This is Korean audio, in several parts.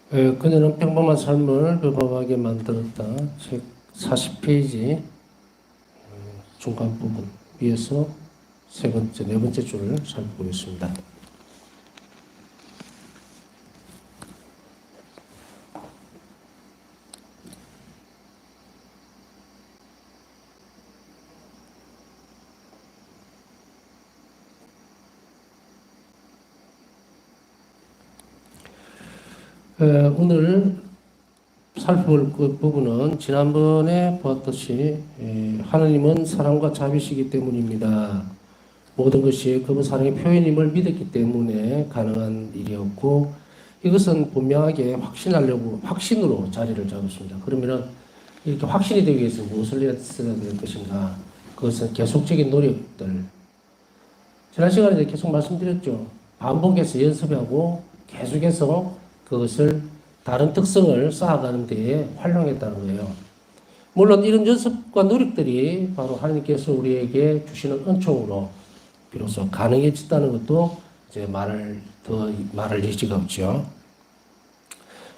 그녀는 평범한 삶을 평범하게 만들었다. 책 40페이지 중간 부분 위에서 네 번째 줄을 살펴보겠습니다. 오늘 살펴볼 그 부분은 지난번에 보았듯이 하나님은 사랑과 자비시기 때문입니다. 모든 것이 그분 사랑의 표현임을 믿었기 때문에 가능한 일이었고 이것은 분명하게 확신으로 자리를 잡았습니다. 그러면은 이렇게 확신이 되기 위해서 무엇을 했어야 될 것인가? 그것은 계속적인 노력들. 지난 시간에 계속 말씀드렸죠. 반복해서 연습하고 계속해서 그것을 다른 특성을 쌓아가는 데에 활용했다는 거예요. 물론 이런 연습과 노력들이 바로 하나님께서 우리에게 주시는 은총으로 비로소 가능해졌다는 것도 이제 말할 여지가 없죠.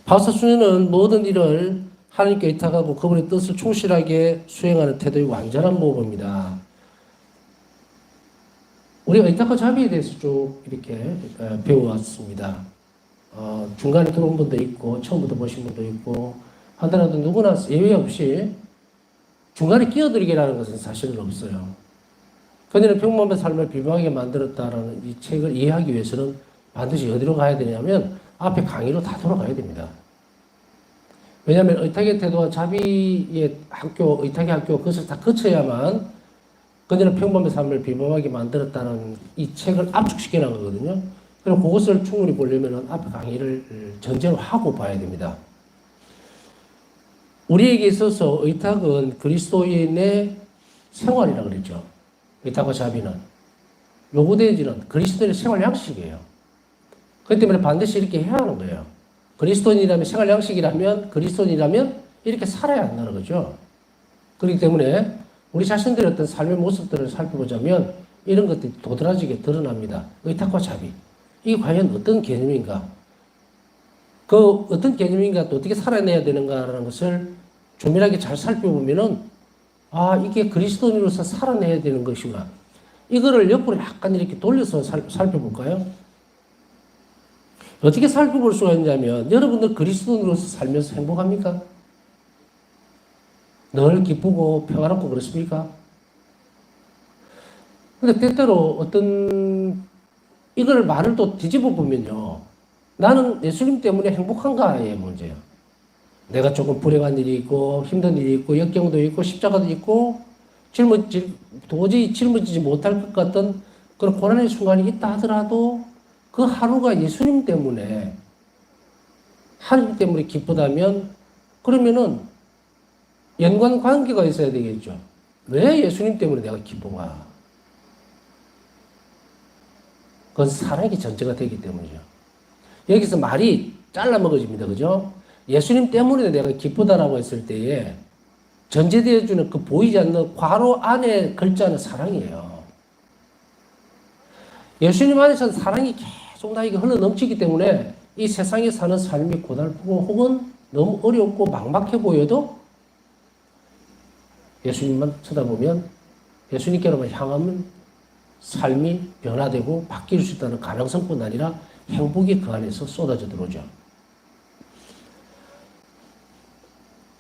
바우사 수녀는 모든 일을 하나님께 의탁하고 그분의 뜻을 충실하게 수행하는 태도의 완전한 모범입니다. 우리가 의탁과 자비에 대해서 쭉 이렇게 배워왔습니다. 중간에 들어온 분도 있고 처음부터 보신 분도 있고 하더라도 누구나 예외 없이 중간에 끼어들기라는 것은 사실은 없어요. 그녀는 평범한 삶을 비범하게 만들었다라는 이 책을 이해하기 위해서는 반드시 어디로 가야 되냐면 앞에 강의로 다 돌아가야 됩니다. 왜냐하면 의탁의 태도와 자비의 학교, 의탁의 학교 그것을 다 거쳐야만 그녀는 평범한 삶을 비범하게 만들었다는 이 책을 압축시켜 놓은 거거든요. 그럼 그것을 충분히 보려면 앞에 강의를 전제로 하고 봐야 됩니다. 우리에게 있어서 의탁은 그리스도인의 생활이라고 그랬죠. 의탁과 자비는. 요구되어지는 그리스도인의 생활 양식이에요. 그렇기 때문에 반드시 이렇게 해야 하는 거예요. 그리스도인이라면 생활 양식이라면 그리스도인이라면 이렇게 살아야 한다는 거죠. 그렇기 때문에 우리 자신들의 어떤 삶의 모습들을 살펴보자면 이런 것들이 도드라지게 드러납니다. 의탁과 자비. 이게 과연 어떤 개념인가? 그 어떤 개념인가 또 어떻게 살아내야 되는가라는 것을 조밀하게 잘 살펴보면은 이게 그리스도인으로서 살아내야 되는 것이구나. 이거를 옆으로 약간 이렇게 돌려서 살펴볼까요? 어떻게 살펴볼 수가 있냐면 여러분들 그리스도인으로서 살면서 행복합니까? 늘 기쁘고 평안하고 그렇습니까? 근데 때때로 어떤 이걸 말을 또 뒤집어 보면요. 나는 예수님 때문에 행복한가의 문제예요. 내가 조금 불행한 일이 있고 힘든 일이 있고 역경도 있고 십자가도 있고 도저히 짊어지지 못할 것 같던 그런 고난의 순간이 있다 하더라도 그 하루가 예수님 때문에 하나님 때문에 기쁘다면 그러면은 연관관계가 있어야 되겠죠. 왜 예수님 때문에 내가 기쁜가? 그건 사랑의 전제가 되기 때문이죠. 여기서 말이 잘라 먹어집니다. 그죠? 예수님 때문에 내가 기쁘다라고 했을 때에 전제되어주는 그 보이지 않는 괄호 안에 글자는 사랑이에요. 예수님 안에서는 사랑이 계속 나에게 흘러 넘치기 때문에 이 세상에 사는 삶이 고달프고 혹은 너무 어렵고 막막해 보여도 예수님만 쳐다보면 예수님께로만 향하면 삶이 변화되고 바뀔 수 있다는 가능성뿐 아니라 행복이 그 안에서 쏟아져 들어오죠.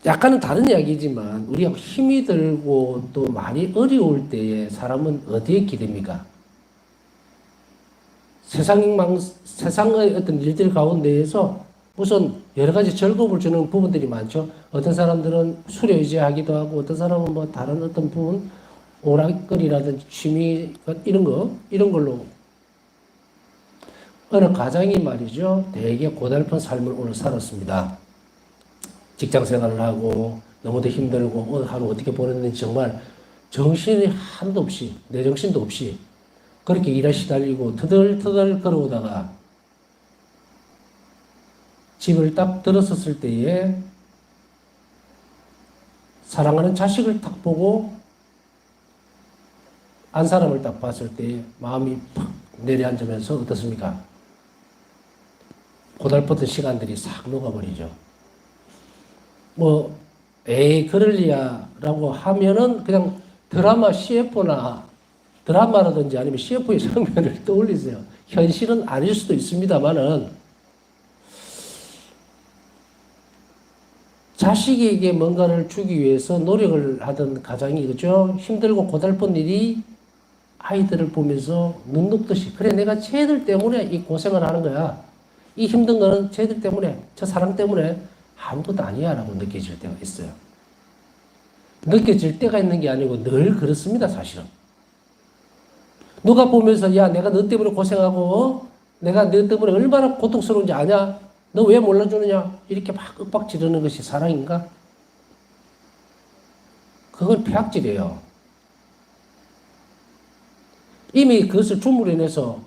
약간은 다른 이야기지만 우리가 힘이 들고 또 많이 어려울 때에 사람은 어디에 기댑니까? 세상의 어떤 일들 가운데에서 우선 여러 가지 즐거움을 주는 부분들이 많죠. 어떤 사람들은 술에 의지하기도 하고 어떤 사람은 뭐 다른 어떤 부분 오락거리라든지 취미 이런 걸로 어느 가장이 말이죠. 되게 고달픈 삶을 오늘 살았습니다. 직장 생활을 하고 너무도 힘들고 오늘 하루 어떻게 보냈는지 정말 정신이 하나도 없이 내 정신도 없이 그렇게 일에 시달리고 터덜터덜 걸어오다가 집을 딱 들었었을 때에 사랑하는 자식을 딱 보고 안 사람을 딱 봤을 때 마음이 팍 내려앉으면서 어떻습니까? 고달팠던 시간들이 싹 녹아버리죠. 뭐, 에이, 그럴리야라고 하면은 그냥 드라마 CF나 드라마라든지 아니면 CF의 장면을 떠올리세요. 현실은 아닐 수도 있습니다만은 자식에게 뭔가를 주기 위해서 노력을 하던 가장이 그죠? 힘들고 고달픈 일이 아이들을 보면서 눈 녹듯이 그래 내가 쟤들 때문에 이 고생을 하는 거야. 이 힘든 거는 쟤들 때문에 저 사랑 때문에 아무것도 아니야 라고 느껴질 때가 있어요. 느껴질 때가 있는 게 아니고 늘 그렇습니다 사실은. 누가 보면서 야 내가 너 때문에 고생하고 내가 너 때문에 얼마나 고통스러운지 아냐? 너 왜 몰라주느냐? 이렇게 막 윽박 지르는 것이 사랑인가? 그건 폐악질이에요. 이미 그것을 주물러내서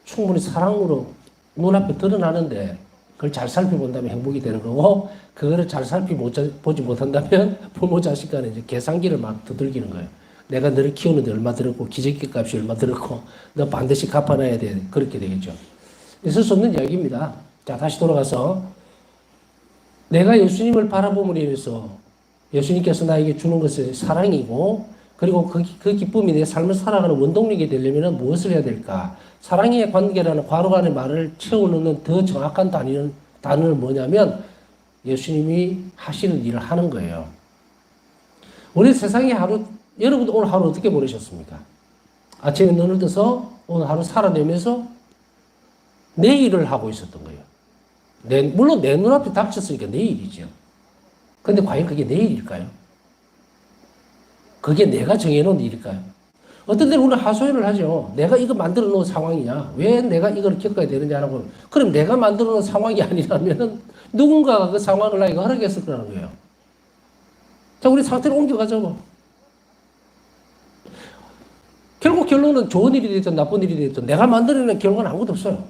충분히 사랑으로 눈앞에 드러나는데 그걸 잘 살펴본다면 행복이 되는 거고 그거를 잘 살펴보지 못한다면 부모 자식 간에 이제 계산기를 막 두들기는 거예요. 내가 너를 키우는데 얼마 들었고 기저귀 값이 얼마 들었고 너 반드시 갚아놔야 돼. 그렇게 되겠죠. 있을 수 없는 이야기입니다. 자, 다시 돌아가서 내가 예수님을 바라봄으로 인해서 예수님께서 나에게 주는 것은 사랑이고 그리고 그 기쁨이 내 삶을 살아가는 원동력이 되려면 무엇을 해야 될까? 사랑의 관계라는 괄호 안의 말을 채워넣는 더 정확한 단어는 뭐냐면 예수님이 하시는 일을 하는 거예요. 우리 세상에 여러분도 오늘 하루 어떻게 보내셨습니까? 아침에 눈을 떠서 오늘 하루 살아내면서 내 일을 하고 있었던 거예요. 물론 내 눈앞에 닥쳤으니까 내 일이죠. 근데 과연 그게 내 일일까요? 그게 내가 정해놓은 일일까요? 어떤 때는 우리는 하소연을 하죠. 내가 이거 만들어 놓은 상황이냐? 왜 내가 이걸 겪어야 되느냐라고. 그럼 내가 만들어 놓은 상황이 아니라면 누군가가 그 상황을 나에게 허락했을 거라는 거예요. 자, 우리 상태를 옮겨가죠. 뭐. 결국 결론은 좋은 일이 됐든 나쁜 일이 됐든 내가 만들어낸 결과는 아무것도 없어요.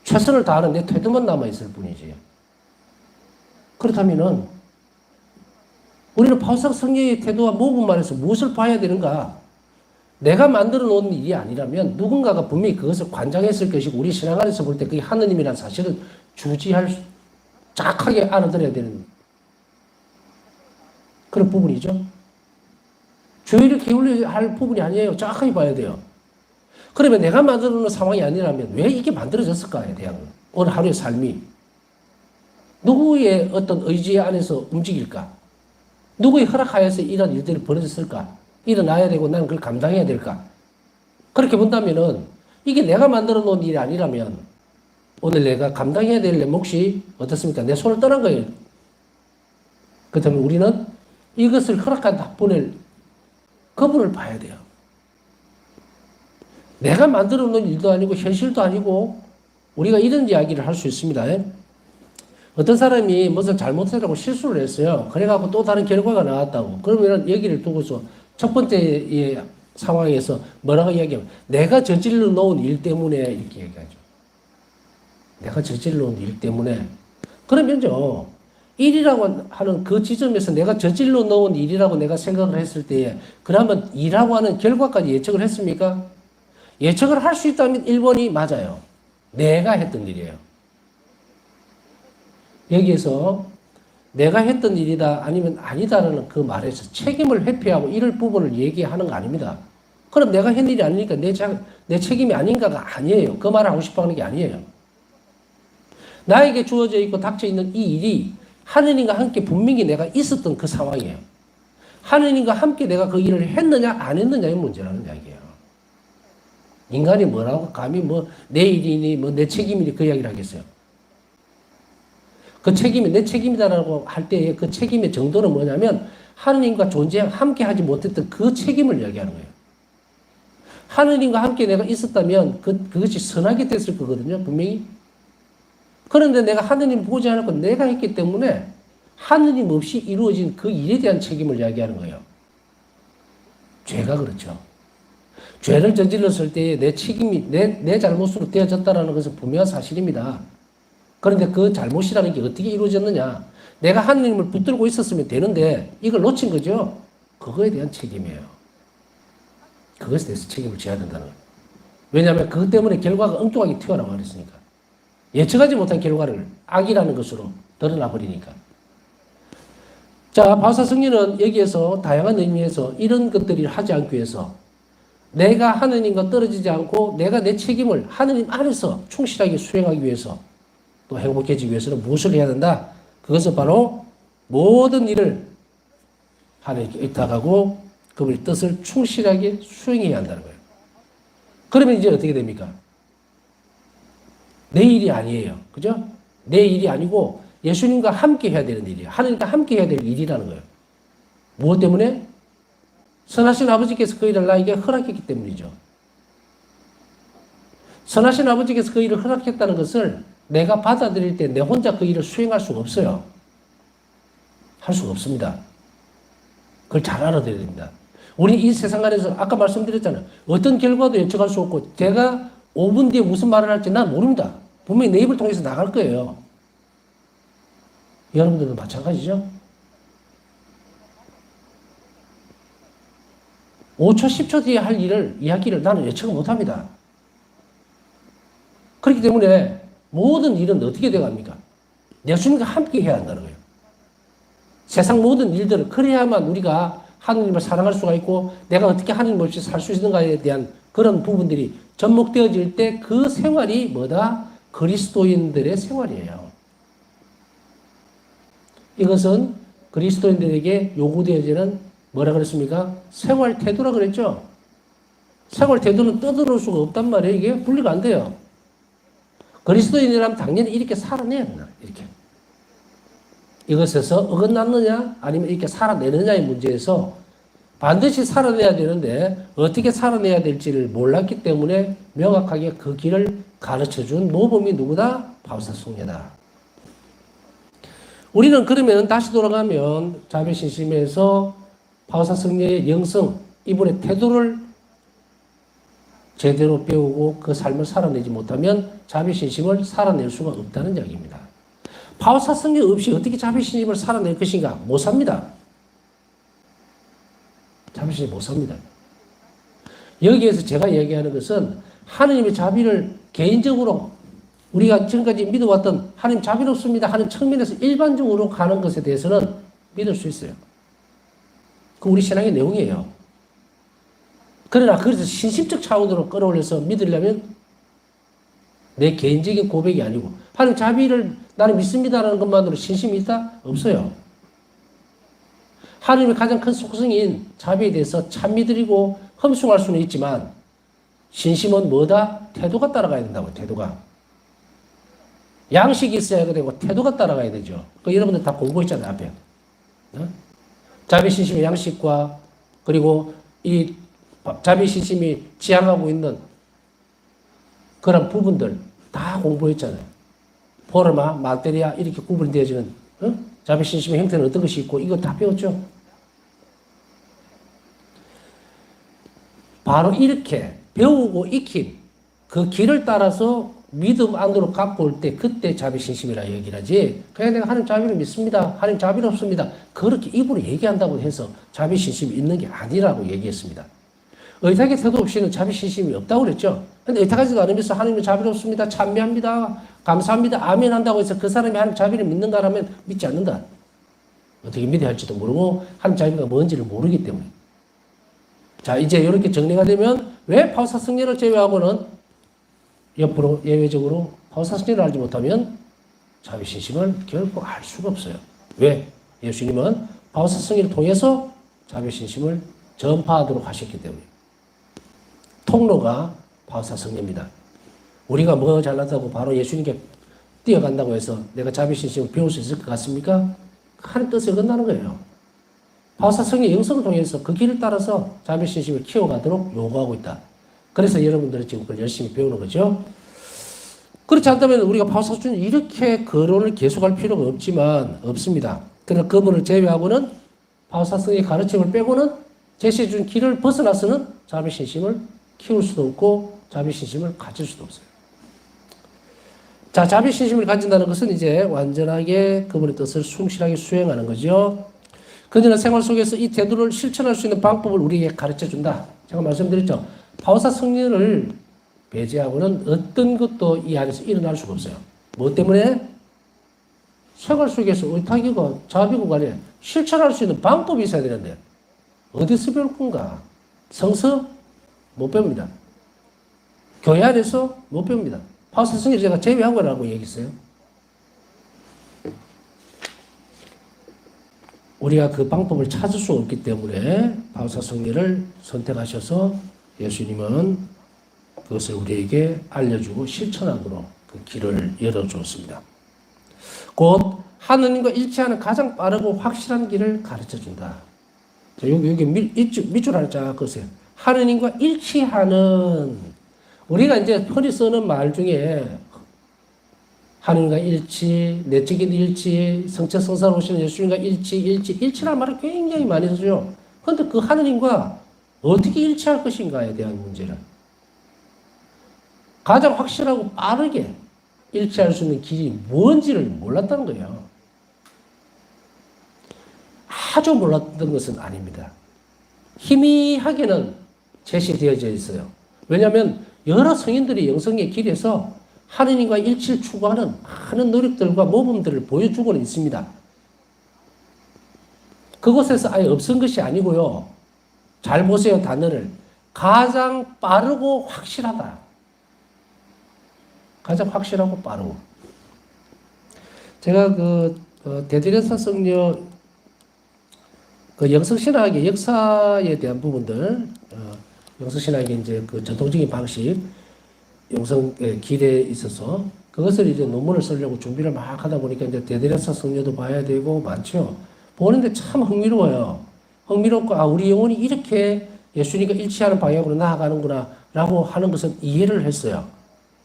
최선을 다하는 내 태도만 남아있을 뿐이지. 그렇다면은 우리는 파우상 성령의 태도와 모범만에서 무엇을 봐야 되는가? 내가 만들어 놓은 일이 아니라면 누군가가 분명히 그것을 관장했을 것이고 우리 신앙 안에서 볼 때 그게 하느님이라는 사실을 정확하게 알아들어야 되는 그런 부분이죠. 주의를 기울여야 할 부분이 아니에요. 정확하게 봐야 돼요. 그러면 내가 만들어 놓은 상황이 아니라면 왜 이게 만들어졌을까에 대한 오늘 하루의 삶이 누구의 어떤 의지 안에서 움직일까? 누구의 허락하에서 이런 일들이 벌어졌을까? 일어나야 되고 나는 그걸 감당해야 될까? 그렇게 본다면은 이게 내가 만들어 놓은 일이 아니라면 오늘 내가 감당해야 될 내 몫이 어떻습니까? 내 손을 떠난 거예요. 그렇다면 우리는 이것을 허락한 그분을 봐야 돼요. 내가 만들어 놓은 일도 아니고 현실도 아니고 우리가 이런 이야기를 할 수 있습니다. 어떤 사람이 무슨 잘못했다고 실수를 했어요. 그래갖고 또 다른 결과가 나왔다고. 그러면 여기를 두고서 첫 번째 상황에서 뭐라고 이야기하면 내가 저질러 놓은 일 때문에 이렇게 얘기하죠. 내가 저질러 놓은 일 때문에. 그러면요. 일이라고 하는 그 지점에서 내가 저질러 놓은 일이라고 내가 생각을 했을 때에 그러면 일하고 하는 결과까지 예측을 했습니까? 예측을 할 수 있다면 1번이 맞아요. 내가 했던 일이에요. 여기에서 내가 했던 일이다 아니면 아니다라는 그 말에서 책임을 회피하고 이럴 부분을 얘기하는 거 아닙니다. 그럼 내가 한 일이 아니니까 내 책임이 아닌가가 아니에요. 그 말을 하고 싶어 하는 게 아니에요. 나에게 주어져 있고 닥쳐 있는 이 일이 하느님과 함께 분명히 내가 있었던 그 상황이에요. 하느님과 함께 내가 그 일을 했느냐 안 했느냐의 문제라는 이야기예요. 인간이 뭐라고 감히 내 일이니 내 책임이니 그 이야기를 하겠어요. 그 책임이 내 책임이다라고 할 때의 그 책임의 정도는 뭐냐면 하느님과 함께 하지 못했던 그 책임을 이야기하는 거예요. 하느님과 함께 내가 있었다면 그것이 선하게 됐을 거거든요. 분명히. 그런데 내가 하느님 보지 않았고 내가 했기 때문에 하느님 없이 이루어진 그 일에 대한 책임을 이야기하는 거예요. 죄가 그렇죠. 죄를 저질렀을 때에 내 책임이 내 잘못으로 되어졌다는 것은 분명한 사실입니다. 그런데 그 잘못이라는 게 어떻게 이루어졌느냐? 내가 하느님을 붙들고 있었으면 되는데 이걸 놓친 거죠. 그거에 대한 책임이에요. 그것에 대해서 책임을 져야 된다는 거예요. 왜냐하면 그것 때문에 결과가 엉뚱하게 튀어나와 있으니까. 예측하지 못한 결과를 악이라는 것으로 드러나 버리니까. 자, 바울사 승리는 여기에서 다양한 의미에서 이런 것들을 하지 않기 위해서 내가 하느님과 떨어지지 않고 내가 내 책임을 하느님 안에서 충실하게 수행하기 위해서 또 행복해지기 위해서는 무엇을 해야 된다? 그것은 바로 모든 일을 하느님께 의탁하고 그분의 뜻을 충실하게 수행해야 한다는 거예요. 그러면 이제 어떻게 됩니까? 내 일이 아니에요. 그죠? 내 일이 아니고 예수님과 함께 해야 되는 일이에요. 하느님과 함께 해야 될 일이라는 거예요. 무엇 때문에? 선하신 아버지께서 그 일을 나에게 허락했기 때문이죠. 선하신 아버지께서 그 일을 허락했다는 것을 내가 받아들일 때 내 혼자 그 일을 수행할 수가 없어요. 할 수가 없습니다. 그걸 잘 알아들어야 됩니다. 우리 이 세상 안에서 아까 말씀드렸잖아요. 어떤 결과도 예측할 수 없고 제가 5분 뒤에 무슨 말을 할지 난 모릅니다. 분명히 내 입을 통해서 나갈 거예요. 여러분들도 마찬가지죠? 5초, 10초 뒤에 할 이야기를 나는 예측을 못합니다. 그렇기 때문에 모든 일은 어떻게 돼갑니까? 예수님과 함께 해야 한다는 거예요. 세상 모든 일들을 그래야만 우리가 하느님을 사랑할 수가 있고 내가 어떻게 하느님 없이 살 수 있는가에 대한 그런 부분들이 접목되어질 때 그 생활이 뭐다? 그리스도인들의 생활이에요. 이것은 그리스도인들에게 요구되어지는 뭐라 그랬습니까? 생활 태도라 그랬죠? 생활 태도는 떠들어올 수가 없단 말이에요. 이게 분리가 안 돼요. 그리스도인이라면 당연히 이렇게 살아내야 된다. 이렇게. 이것에서 어긋났느냐 아니면 이렇게 살아내느냐의 문제에서 반드시 살아내야 되는데 어떻게 살아내야 될지를 몰랐기 때문에 명확하게 그 길을 가르쳐준 모범이 누구다? 바울사 승려다. 우리는 그러면 다시 돌아가면 자비신심에서 바울사 승려의 영성, 이분의 태도를 제대로 배우고 그 삶을 살아내지 못하면 자비신심을 살아낼 수가 없다는 이야기입니다. 바울사 승려 없이 어떻게 자비신심을 살아낼 것인가? 못 삽니다. 자비신심 못 삽니다. 여기에서 제가 얘기하는 것은 하느님의 자비를 개인적으로 우리가 지금까지 믿어왔던 하느님 자비롭습니다 하는 측면에서 일반적으로 가는 것에 대해서는 믿을 수 있어요. 그 우리 신앙의 내용이에요. 그러나 그래서 신심적 차원으로 끌어올려서 믿으려면 내 개인적인 고백이 아니고 하나님 자비를 나는 믿습니다라는 것만으로 신심이 있다? 없어요. 하나님의 가장 큰 속성인 자비에 대해서 참 믿으리고 험숭할 수는 있지만 신심은 뭐다? 태도가 따라가야 된다고. 태도가. 양식이 있어야 되고 태도가 따라가야 되죠. 그 여러분들 다 공부했잖아요. 앞에. 자비신심의 양식과 그리고 이 자비신심이 지향하고 있는 그런 부분들 다 공부했잖아요. 포르마, 마테리아 이렇게 구분되어지는 자비신심의 형태는 어떤 것이 있고 이거 다 배웠죠. 바로 이렇게 배우고 익힌 그 길을 따라서 믿음 안으로 갖고 올 때 그때 자비신심이라 얘기를 하지. 그냥 내가 하나님 자비를 믿습니다. 하나님 자비롭습니다. 그렇게 입으로 얘기한다고 해서 자비신심이 있는 게 아니라고 얘기했습니다. 의탁의 태도 없이는 자비신심이 없다고 그랬죠. 근데 의탁하지도 않으면서 하나님은 자비롭습니다. 찬미합니다. 감사합니다. 아멘 한다고 해서 그 사람이 하나님 자비를 믿는가라면 믿지 않는다. 어떻게 믿어야 할지도 모르고 하나님 자비가 뭔지를 모르기 때문에. 자, 이제 이렇게 정리가 되면 왜 바울사 승려를 제외하고는 옆으로 예외적으로 바울사 승려를 알지 못하면 자비신심을 결코 알 수가 없어요. 왜? 예수님은 바울사 승려를 통해서 자비신심을 전파하도록 하셨기 때문에. 통로가 바울사 승려입니다. 우리가 뭐 잘난다고 바로 예수님께 뛰어간다고 해서 내가 자비신심을 배울 수 있을 것 같습니까? 하나님 뜻에 끝나는 거예요. 바울사 승려의 영성을 통해서 그 길을 따라서 자비신심을 키워가도록 요구하고 있다. 그래서 여러분들은 지금 그걸 열심히 배우는 거죠. 그렇지 않다면 우리가 바울사 승려는 이렇게 거론을 계속할 필요가 없습니다. 그러나 그분을 제외하고는 바울사 승려의 가르침을 빼고는 제시해준 길을 벗어나서는 자비신심을 키울 수도 없고 자비신심을 가질 수도 없어요. 자, 자비신심을 가진다는 것은 이제 완전하게 그분의 뜻을 충실하게 수행하는 거죠. 그녀는 생활 속에서 이 태도를 실천할 수 있는 방법을 우리에게 가르쳐준다. 제가 말씀드렸죠. 바울사 승려를 배제하고는 어떤 것도 이 안에서 일어날 수가 없어요. 뭐 때문에? 생활 속에서 의탁이고 자비고 간에 실천할 수 있는 방법이 있어야 되는데 어디서 배울 건가? 성서 못 배웁니다. 교회 안에서 못 배웁니다. 파우스 성경 제가 제외한 거라고 얘기했어요. 우리가 그 방법을 찾을 수 없기 때문에 파우스 성경을 선택하셔서 예수님은 그것을 우리에게 알려주고 실천하도록 그 길을 열어주었습니다. 곧 하느님과 일치하는 가장 빠르고 확실한 길을 가르쳐준다. 여기 밑줄 하나 쫙 그으세요. 하느님과 일치하는, 우리가 이제 흔히 쓰는 말 중에 하느님과 일치, 내적인 일치, 성체 성사로 오시는 예수님과 일치라는 말을 굉장히 많이 쓰죠. 그런데 그 하느님과 어떻게 일치할 것인가에 대한 문제는 가장 확실하고 빠르게 일치할 수 있는 길이 뭔지를 몰랐다는 거예요. 아주 몰랐던 것은 아닙니다. 희미하게는 제시되어져 있어요. 왜냐하면 여러 성인들이 영성의 길에서 하느님과 일치를 추구하는 많은 노력들과 모범들을 보여주고는 있습니다. 그곳에서 아예 없은 것이 아니고요. 잘 보세요, 단어를. 가장 빠르고 확실하다. 가장 확실하고 빠르고. 제가 대제련사 성녀 영성신학의 역사에 대한 부분들, 영성신학의 이제 그 전통적인 방식, 영성의 길에 있어서 그것을 이제 논문을 쓰려고 준비를 막 하다 보니까 이제 대제련사 성녀도 봐야 되고 많죠. 보는데 참 흥미로워요. 흥미롭고, 우리 영혼이 이렇게 예수님과 일치하는 방향으로 나아가는구나, 라고 하는 것은 이해를 했어요.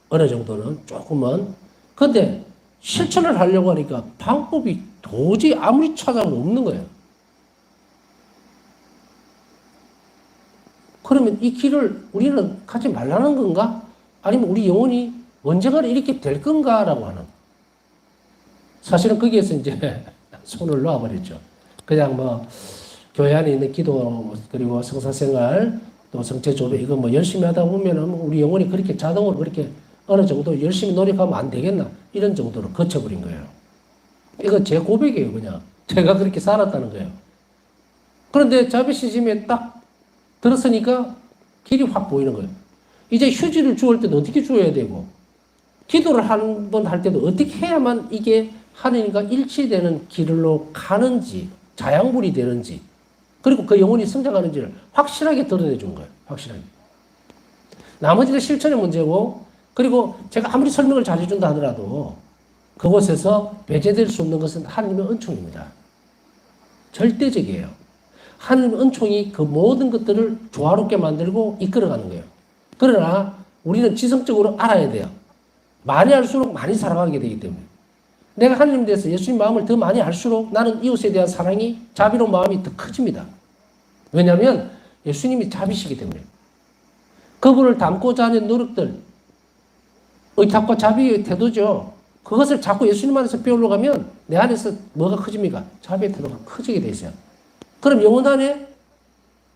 어느 정도는, 조금은. 근데 실천을 하려고 하니까 방법이 도저히 아무리 찾아도 없는 거예요. 그러면 이 길을 우리는 가지 말라는 건가? 아니면 우리 영혼이 언젠가 이렇게 될 건가? 라고 하는. 사실은 거기에서 이제 손을 놓아버렸죠. 그냥 교회 안에 있는 기도, 그리고 성사생활, 또 성체조로 이거 열심히 하다 보면은 우리 영혼이 그렇게 자동으로 그렇게 어느 정도 열심히 노력하면 안 되겠나? 이런 정도로 거쳐버린 거예요. 이거 제 고백이에요, 그냥. 제가 그렇게 살았다는 거예요. 그런데 자비시즘에 딱 들었으니까 길이 확 보이는 거예요. 이제 휴지를 주울 때도 어떻게 주어야 되고, 기도를 한 번 할 때도 어떻게 해야만 이게 하느님과 일치되는 길로 가는지, 자양분이 되는지, 그리고 그 영혼이 성장하는지를 확실하게 드러내 준 거예요. 확실하게. 나머지가 실천의 문제고, 그리고 제가 아무리 설명을 잘 해준다 하더라도 그곳에서 배제될 수 없는 것은 하나님의 은총입니다. 절대적이에요. 하나님의 은총이 그 모든 것들을 조화롭게 만들고 이끌어가는 거예요. 그러나 우리는 지성적으로 알아야 돼요. 많이 알수록 많이 사랑하게 되기 때문에. 내가 하나님에 대해서 예수님 마음을 더 많이 알수록 나는 이웃에 대한 사랑이, 자비로운 마음이 더 커집니다. 왜냐하면 예수님이 자비시기 때문에. 그분을 닮고자 하는 노력들, 의탁과 자비의 태도죠. 그것을 자꾸 예수님 안에서 배우러 가면 내 안에서 뭐가 커집니까? 자비의 태도가 커지게 돼 있어요. 그럼 영혼 안에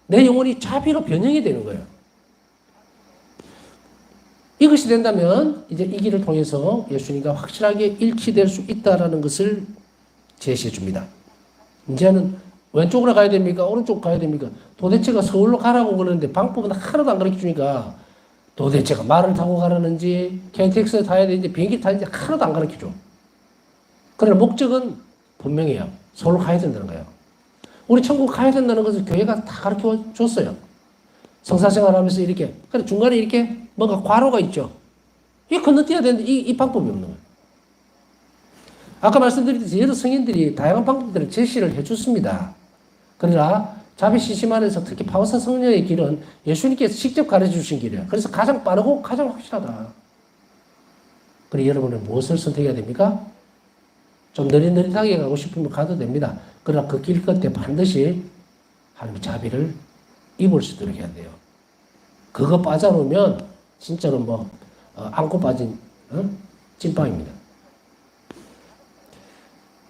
내 영혼이 자비로 변형이 되는 거예요. 이것이 된다면 이제 이 길을 통해서 예수님과 확실하게 일치될 수 있다는 것을 제시해 줍니다. 이제는 왼쪽으로 가야 됩니까? 오른쪽으로 가야 됩니까? 도대체가 서울로 가라고 그러는데 방법은 하나도 안 가르쳐 주니까 도대체가 말을 타고 가라는지 KTX를 타야 되는지 비행기 타야 되는지 하나도 안 가르쳐 줘. 그러나 목적은 분명해요. 서울로 가야 된다는 거예요. 우리 천국 가야 된다는 것을 교회가 다 가르쳐 줬어요. 성사생활 하면서 이렇게. 그래 중간에 이렇게 뭔가 과로가 있죠. 이게 건너뛰어야 되는데 이 방법이 없는 거예요. 아까 말씀드렸듯이 여러 성인들이 다양한 방법들을 제시를 해줬습니다. 그러나 자비시심 안에서 특히 파우사 성녀의 길은 예수님께서 직접 가르쳐 주신 길이에요. 그래서 가장 빠르고 가장 확실하다. 그래 여러분은 무엇을 선택해야 됩니까? 좀 느릿느릿하게 가고 싶으면 가도 됩니다. 그러나 그 길 끝에 반드시 하나님의 자비를 입을 수 있도록 해야 돼요. 그거 빠져놓으면 진짜로 안고 빠진 찐빵입니다.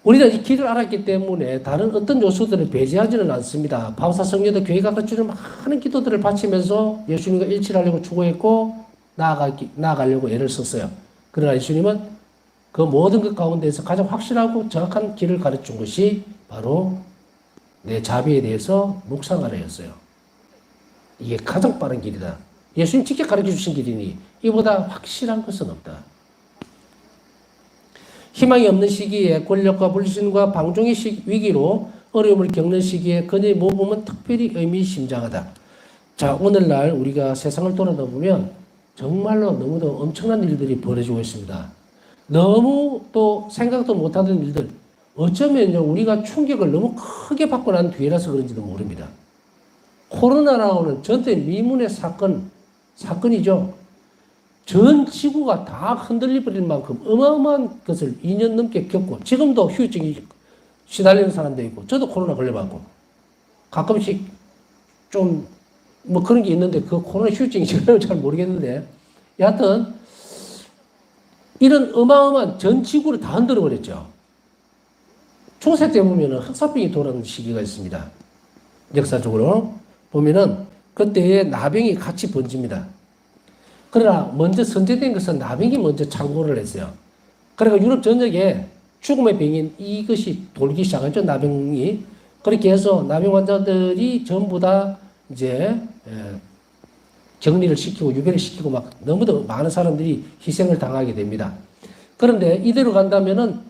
우리는 이 길을 알았기 때문에 다른 어떤 요소들을 배제하지는 않습니다. 바우사 성녀도 교회가 갖추는 많은 기도들을 바치면서 예수님과 일치를 하려고 추구했고 나아가려고 애를 썼어요. 그러나 예수님은 그 모든 것 가운데서 가장 확실하고 정확한 길을 가르친 것이 바로 내 자비에 대해서 묵상하라였어요. 이게 가장 빠른 길이다. 예수님 직접 가르쳐 주신 길이니 이보다 확실한 것은 없다. 희망이 없는 시기에 권력과 불신과 방종의 위기로 어려움을 겪는 시기에 그녀의 모범은 특별히 의미심장하다. 자, 오늘날 우리가 세상을 돌아다 보면 정말로 너무도 엄청난 일들이 벌어지고 있습니다. 너무 또 생각도 못하던 일들, 어쩌면요, 우리가 충격을 너무 크게 받고 난 뒤라서 그런지도 모릅니다. 코로나라고는 전대 미문의 사건이죠. 전 지구가 다 흔들려버릴 만큼 어마어마한 것을 2년 넘게 겪고, 지금도 후유증이 시달리는 사람도 있고, 저도 코로나 걸려봤고, 가끔씩 좀, 뭐 그런 게 있는데, 그 코로나 후유증이 지금 잘 모르겠는데, 여하튼, 이런 어마어마한 전 지구를 다 흔들어 버렸죠. 중세 때 보면은 흑사병이 돌아오는 시기가 있습니다. 역사적으로 보면은 그때에 나병이 같이 번집니다. 그러나 먼저 선제된 것은 나병이 먼저 창궐을 했어요. 그러니까 유럽 전역에 죽음의 병인 이것이 돌기 시작했죠. 나병이. 그렇게 해서 나병 환자들이 전부 다 이제 격리를 시키고 유배를 시키고 막 너무도 많은 사람들이 희생을 당하게 됩니다. 그런데 이대로 간다면은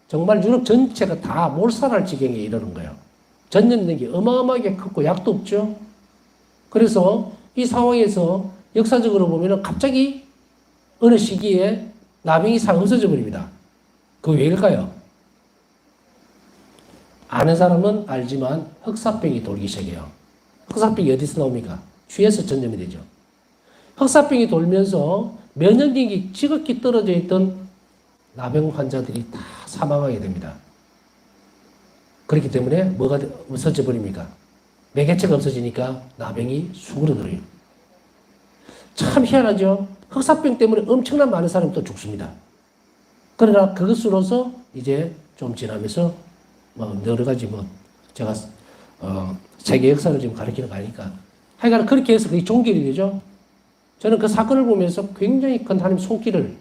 정말 유럽 전체가 다 몰살할 지경에 이르는 거예요. 전염력이 어마어마하게 컸고 약도 없죠. 그래서 이 상황에서 역사적으로 보면은 갑자기 어느 시기에 나병이 싹 없어져 버립니다. 그 왜일까요? 아는 사람은 알지만 흑사병이 돌기 시작해요. 흑사병이 어디서 나옵니까? 쥐에서 전염이 되죠. 흑사병이 돌면서 면역력이 지극히 떨어져 있던 나병 환자들이 다 사망하게 됩니다. 그렇기 때문에 뭐가 없어져 버립니까? 매개체가 없어지니까 나병이 수그러들어요. 참 희한하죠? 흑사병 때문에 엄청난 많은 사람이 또 죽습니다. 그러나 그것으로서 이제 좀 지나면서 뭐 여러 가지 뭐 제가 세계 역사를 지금 가르치는 거 아니까 하여간 그렇게 해서 그게 종결이 되죠. 저는 그 사건을 보면서 굉장히 큰 하나님 손길을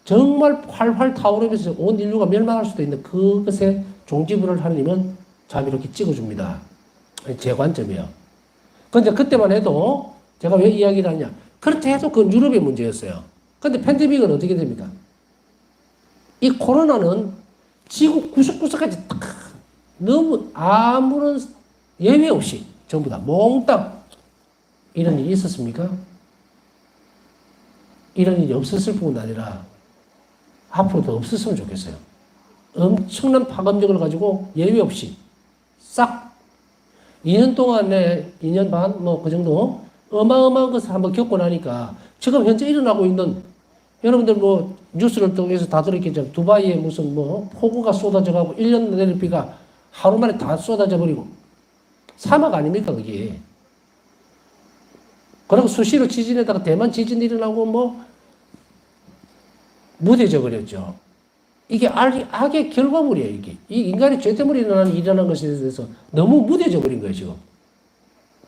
정말 활활 타오르면서 온 인류가 멸망할 수도 있는 그것에 종지부를 하나님은 자비롭게 찍어줍니다. 제 관점이에요. 그런데 그때만 해도 제가 왜 이야기를 하냐. 그렇다 해도 그건 유럽의 문제였어요. 그런데 팬데믹은 어떻게 됩니까? 이 코로나는 지구 구석구석까지 딱 너무 아무런 예외 없이 전부 다 몽땅 이런 일이 있었습니까? 이런 일이 없었을 뿐 아니라 앞으로도 없었으면 좋겠어요. 엄청난 파급력을 가지고 예외 없이 싹 2년 동안에 2년 반 뭐 그 정도 어마어마한 것을 한번 겪고 나니까 지금 현재 일어나고 있는 여러분들 뭐 뉴스를 통해서 다 들었겠죠. 두바이에 무슨 뭐 폭우가 쏟아져 가고 1년 내릴 비가 하루 만에 다 쏟아져 버리고 사막 아닙니까 그게. 그리고 수시로 지진에다가 대만 지진 일어나고 뭐 무뎌져 버렸죠. 이게 악의 결과물이에요, 이게. 이 인간이 죄 때문에 일어나는 것에 대해서 너무 무뎌져 버린 거예요, 지금.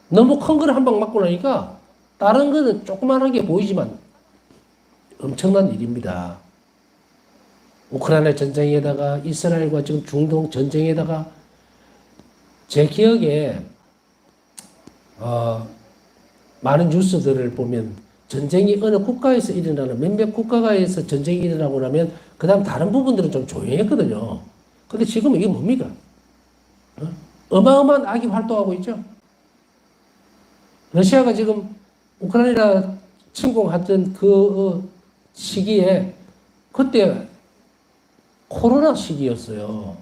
너무 큰 거를 한 방 맞고 나니까 다른 거는 조그만하게 보이지만 엄청난 일입니다. 우크라이나 전쟁에다가 이스라엘과 지금 중동 전쟁에다가 제 기억에 많은 뉴스들을 보면 전쟁이 어느 국가에서 일어나는 몇몇 국가에서 전쟁이 일어나고 나면 그 다음 다른 부분들은 좀 조용했거든요. 근데 지금 이게 뭡니까? 어마어마한 악이 활동하고 있죠. 러시아가 지금 우크라이나 침공했던 그 시기에 그때 코로나 시기였어요.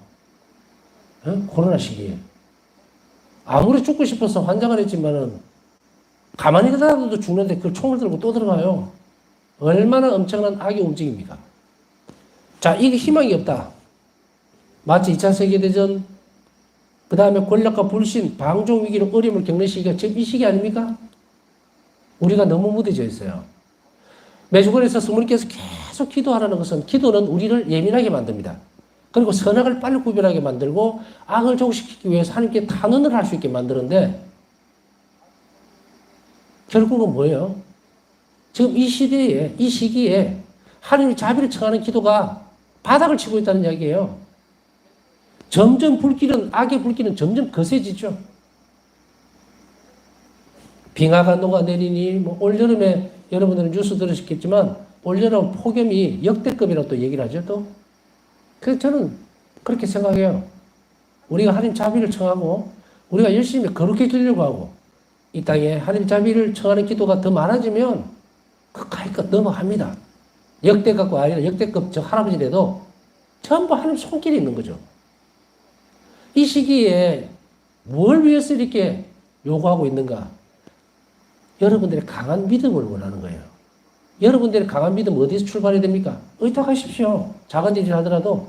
코로나 시기에. 아무리 죽고 싶어서 환장을 했지만은 가만히 있다가도 죽는데 그 총을 들고 또 들어가요. 얼마나 엄청난 악의 움직임입니까? 자, 이게 희망이 없다. 마치 2차 세계대전, 그 다음에 권력과 불신, 방종 위기로 어려움을 겪는 시기가 지금 이 시기 아닙니까? 우리가 너무 무뎌져 있어요. 매주권에서 스님께서 계속 기도하라는 것은 기도는 우리를 예민하게 만듭니다. 그리고 선악을 빨리 구별하게 만들고 악을 종식시키기 위해서 하나님께 탄원을 할 수 있게 만드는데 결국은 뭐예요? 지금 이 시대에, 이 시기에 하나님의 자비를 청하는 기도가 바닥을 치고 있다는 이야기예요. 점점 악의 불길은 점점 거세지죠. 빙하가 녹아내리니, 올여름에 여러분들은 뉴스 들으셨겠지만, 올여름 폭염이 역대급이라고 또 얘기를 하죠, 또. 그래서 저는 그렇게 생각해요. 우리가 하나님 자비를 청하고, 우리가 열심히 거룩해지려고 하고, 이 땅에 하나님 자비를 청하는 기도가 더 많아지면, 그까이 것 넘어갑니다. 역대급과 아니라 역대급 저 할아버지라도 전부 하나님 손길이 있는 거죠. 이 시기에 뭘 위해서 이렇게 요구하고 있는가? 여러분들의 강한 믿음을 원하는 거예요. 여러분들의 강한 믿음 어디서 출발해야 됩니까? 의탁하십시오. 작은 일을 하더라도.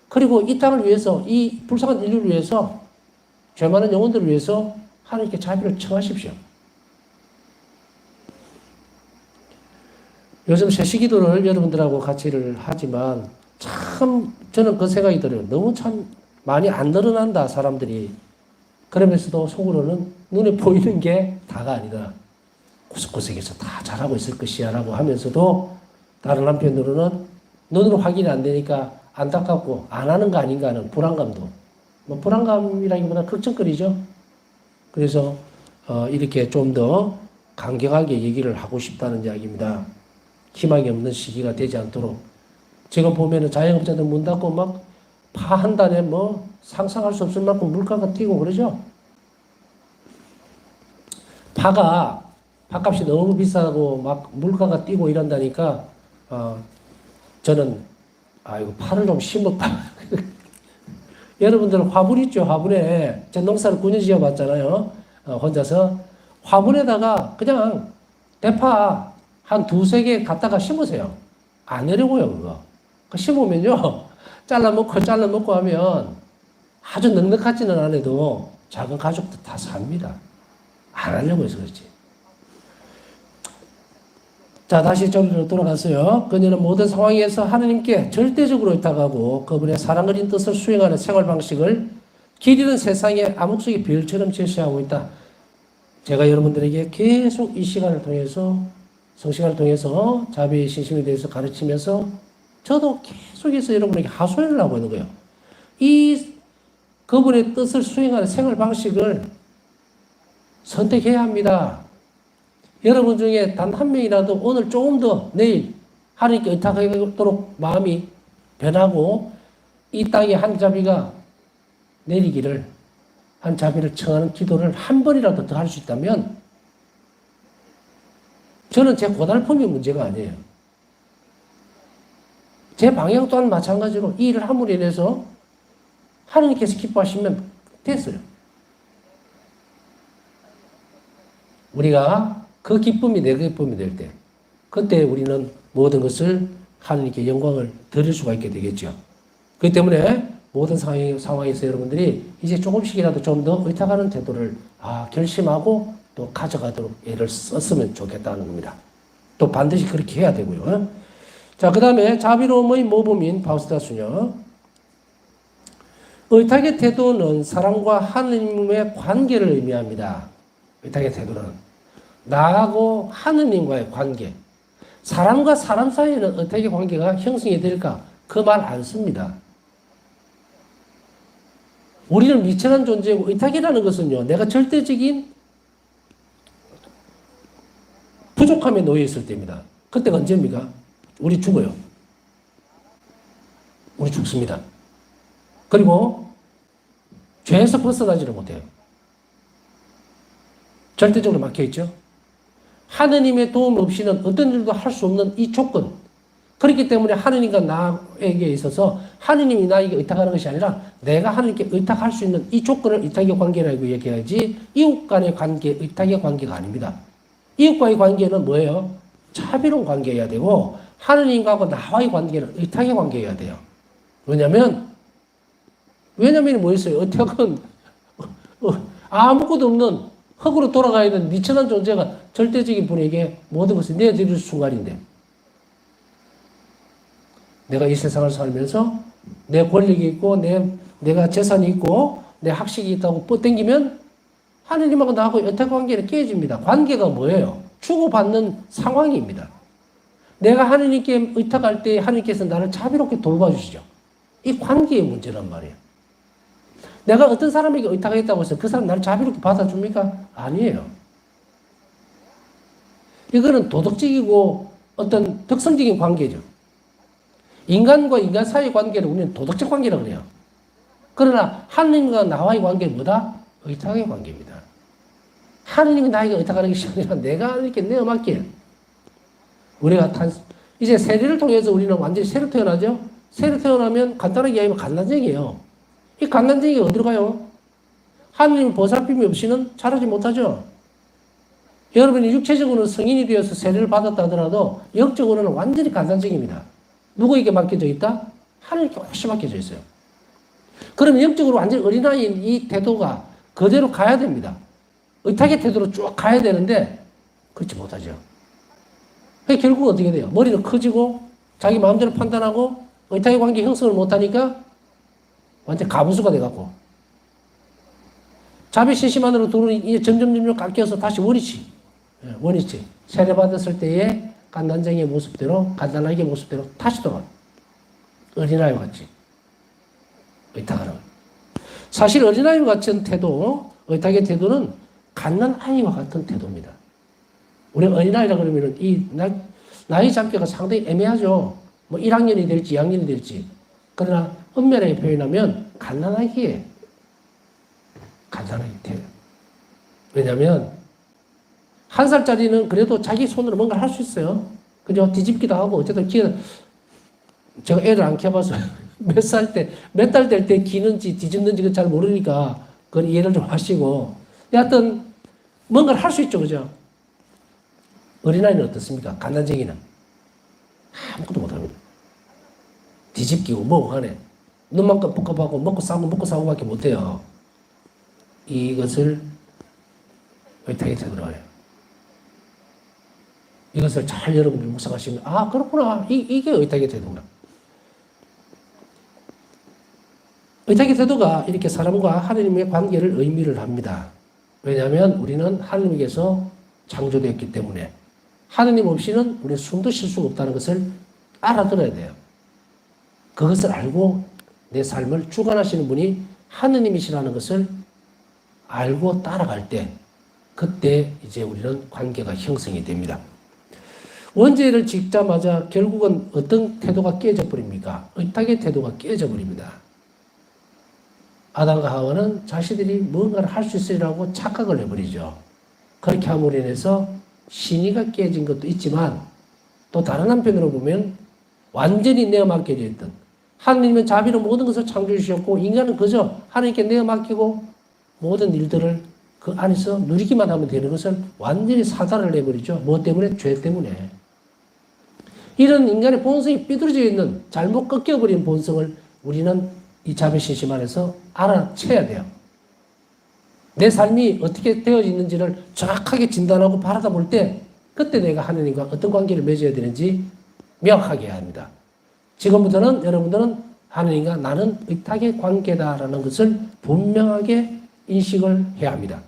그리고 이 땅을 위해서, 이 불쌍한 인류를 위해서, 죄 많은 영혼들을 위해서 하나님께 자비를 청하십시오. 요즘 새시기도를 여러분들하고 같이를 하지만 참 저는 그 생각이 들어요. 너무 참 많이 안 늘어난다, 사람들이. 그러면서도 속으로는 눈에 보이는 게 다가 아니다. 구석구석에서 다 잘하고 있을 것이야 라고 하면서도 다른 한편으로는 눈으로 확인이 안 되니까 안타깝고 안 하는 거 아닌가 하는 불안감도. 불안감이라기보다 걱정거리죠. 그래서 이렇게 좀 더 강경하게 얘기를 하고 싶다는 이야기입니다. 희망이 없는 시기가 되지 않도록. 지금 보면은 자영업자들 문 닫고 막 파 한 달에 상상할 수 없을 만큼 물가가 뛰고 그러죠. 파값이 너무 비싸고 막 물가가 뛰고 이런다니까, 저는, 이거 파를 좀 심었다. 여러분들 화분 있죠, 화분에. 제 농사를 9년 지어봤잖아요. 혼자서. 화분에다가 그냥 대파 한 두세 개 갖다가 심으세요. 안 내려고요, 그거. 심으면요, 잘라 먹고 하면 아주 넉넉하지는 않아도 작은 가족도 다 삽니다. 안 하려고 해서 그렇지. 자, 다시 저리로 돌아갔어요. 그녀는 모든 상황에서 하느님께 절대적으로 의탁하고 그분의 사랑 어린 뜻을 수행하는 생활 방식을 길 잃은 세상의 암흑 속의 별처럼 제시하고 있다. 제가 여러분들에게 계속 이 시간을 통해서, 성시간을 통해서 자비의 신심에 대해서 가르치면서 저도 계속해서 여러분에게 하소연을 하고 있는 거예요. 이 그분의 뜻을 수행하는 생활 방식을 선택해야 합니다. 여러분 중에 단 한 명이라도 오늘 조금 더 내일 하나님께 의탁하도록 마음이 변하고 이 땅에 한 자비가 내리기를, 한 자비를 청하는 기도를 한 번이라도 더 할 수 있다면 저는 제 고달픔이 문제가 아니에요. 제 방향 또한 마찬가지로 이 일을 함으로 인해서 하나님께서 기뻐하시면 됐어요. 우리가 그 기쁨이 내 기쁨이 될 때, 그때 우리는 모든 것을 하나님께 영광을 드릴 수가 있게 되겠죠. 그렇기 때문에 모든 상황에서 여러분들이 이제 조금씩이라도 좀 더 의탁하는 태도를 결심하고 또 가져가도록 애를 썼으면 좋겠다는 겁니다. 또 반드시 그렇게 해야 되고요. 자, 그 다음에 자비로움의 모범인 바우스다 수녀. 의탁의 태도는 사람과 하느님의 관계를 의미합니다. 의탁의 태도는 나하고 하느님과의 관계, 사람과 사람 사이에는 어떻게 관계가 형성이 될까? 그 말 안 씁니다. 우리는 미천한 존재고, 의탁이라는 것은요, 내가 절대적인 부족함에 놓여 있을 때입니다. 그때가 언제입니까? 우리 죽어요. 우리 죽습니다. 그리고 죄에서 벗어나지를 못해요. 절대적으로 막혀있죠. 하느님의 도움 없이는 어떤 일도 할 수 없는 이 조건. 그렇기 때문에 하느님과 나에게 있어서 하느님이 나에게 의탁하는 것이 아니라 내가 하느님께 의탁할 수 있는 이 조건을 의탁의 관계라고 얘기해야지 이웃 간의 관계, 의탁의 관계가 아닙니다. 이웃과의 관계는 뭐예요? 자비로운 관계여야 되고 하느님과 나와의 관계는 의탁의 관계여야 돼요. 왜냐면 뭐였어요? 의탁은 아무것도 없는 흙으로 돌아가야 되는 미천한 존재가 절대적인 분에게 모든 것을 내어드릴 순간인데, 내가 이 세상을 살면서 내 권력이 있고 내가 재산이 있고 내 학식이 있다고 뻗당기면 하느님하고 나하고 여태 관계는 깨집니다. 관계가 뭐예요? 주고받는 상황입니다. 내가 하느님께 의탁할 때 하느님께서 나를 자비롭게 돌봐주시죠. 이 관계의 문제란 말이에요. 내가 어떤 사람에게 의탁하겠다고 해서 그 사람 나를 자비롭게 받아줍니까? 아니에요. 이거는 도덕적이고 어떤 덕성적인 관계죠. 인간과 인간 사이의 관계를 우리는 도덕적 관계라고 그래요. 그러나 하느님과 나와의 관계는 뭐다? 의탁의 관계입니다. 하느님이 나에게 의탁하는 것이 아니라 내가 이렇게 내어 맡길. 우리가 이제 세례를 통해서 우리는 완전히 새로 태어나죠? 새로 태어나면 간단하게 이야기하면 갓난쟁이에요. 이 갓난쟁이가 어디로 가요? 하느님 보살핌이 없이는 자라지 못하죠? 여러분이 육체적으로는 성인이 되어서 세례를 받았다 하더라도 영적으로는 완전히 갓난쟁이입니다. 누구에게 맡겨져 있다? 하느님께 훨씬 맡겨져 있어요. 그러면 영적으로 완전히 어린아이인 이 태도가 그대로 가야 됩니다. 의탁의 태도로 쭉 가야 되는데 그렇지 못하죠. 결국 어떻게 돼요? 머리는 커지고 자기 마음대로 판단하고 의탁의 관계 형성을 못하니까 완전 가부수가 돼갖고 자비신심안으로 들어오니 점점 깎여서 다시 원위치 세례받았을 때의 갓난쟁이의 모습대로 간단하게 모습대로 다시 돌아와요. 어린아이와 같이 의탁하는 거예요. 사실 어린아이와 같은 태도, 의탁의 태도는 갓난아이와 같은 태도입니다. 우리 어린아이라 그러면 이 나이 잡기가 상당히 애매하죠. 뭐 1학년이 될지 2학년이 될지. 그러나 엄밀하게 표현하면 갓난아기에 간단하게 돼요. 왜냐하면 1살짜리는 그래도 자기 손으로 뭔가를 할 수 있어요. 그죠? 뒤집기도 하고 어쨌든 제가 애를 안 키워봐서 몇 달 될 때 기는지 뒤집는지 잘 모르니까 그건 이해를 좀 하시고 여하튼 뭔가를 할 수 있죠. 그죠? 어린아이는 어떻습니까? 갓난쟁이는 아무것도 못합니다. 뒤집기고 뭐고 하네. 눈만 깜빡하고 먹고 싸우고밖에 못해요. 이것을 의탁의 태도로 해요. 이것을 잘 여러분들이 묵상하시면 그렇구나. 이게 의탁의 태도구나. 의탁의 태도가 이렇게 사람과 하나님의 관계를 의미를 합니다. 왜냐하면 우리는 하나님께서 창조되었기 때문에 하나님 없이는 우리는 숨도 쉴 수가 없다는 것을 알아들어야 돼요. 그것을 알고 내 삶을 주관하시는 분이 하느님이시라는 것을 알고 따라갈 때 그때 이제 우리는 관계가 형성이 됩니다. 원죄를 짓자마자 결국은 어떤 태도가 깨져 버립니까? 의탁의 태도가 깨져 버립니다. 아담과 하와는 자신들이 뭔가를 할 수 있으리라고 착각을 해버리죠. 그렇게 함으로 인해서 신의가 깨진 것도 있지만 또 다른 한편으로 보면 완전히 내어 맡겨져 있던 하나님은 자비로 모든 것을 창조해 주셨고 인간은 그저 하나님께 내어 맡기고 모든 일들을 그 안에서 누리기만 하면 되는 것을 완전히 사달을 내버리죠. 뭐 때문에? 죄 때문에. 이런 인간의 본성이 삐뚤어져 있는 잘못 꺾여버린 본성을 우리는 이 자비신심 안에서 알아채야 돼요. 내 삶이 어떻게 되어 있는지를 정확하게 진단하고 바라다 볼 때 그때 내가 하느님과 어떤 관계를 맺어야 되는지 명확하게 해야 합니다. 지금부터는 여러분들은 하느님과 나는 의탁의 관계다라는 것을 분명하게 인식을 해야 합니다.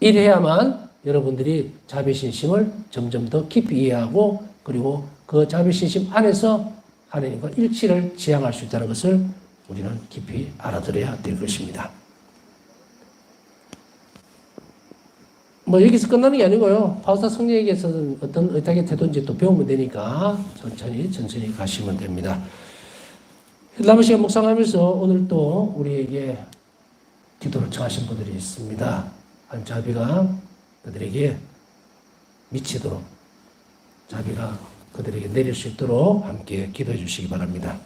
이래야만 여러분들이 자비신심을 점점 더 깊이 이해하고 그리고 그 자비신심 안에서 하느님과 일치를 지향할 수 있다는 것을 우리는 깊이 알아들어야 될 것입니다. 여기서 끝나는 게 아니고요. 바울사 성령에게서는 어떤 의탁의 태도인지 또 배우면 되니까 천천히 가시면 됩니다. 남은 시간 묵상하면서 오늘 또 우리에게 기도를 청하신 분들이 있습니다. 자비가 그들에게 미치도록 자비가 그들에게 내릴 수 있도록 함께 기도해 주시기 바랍니다.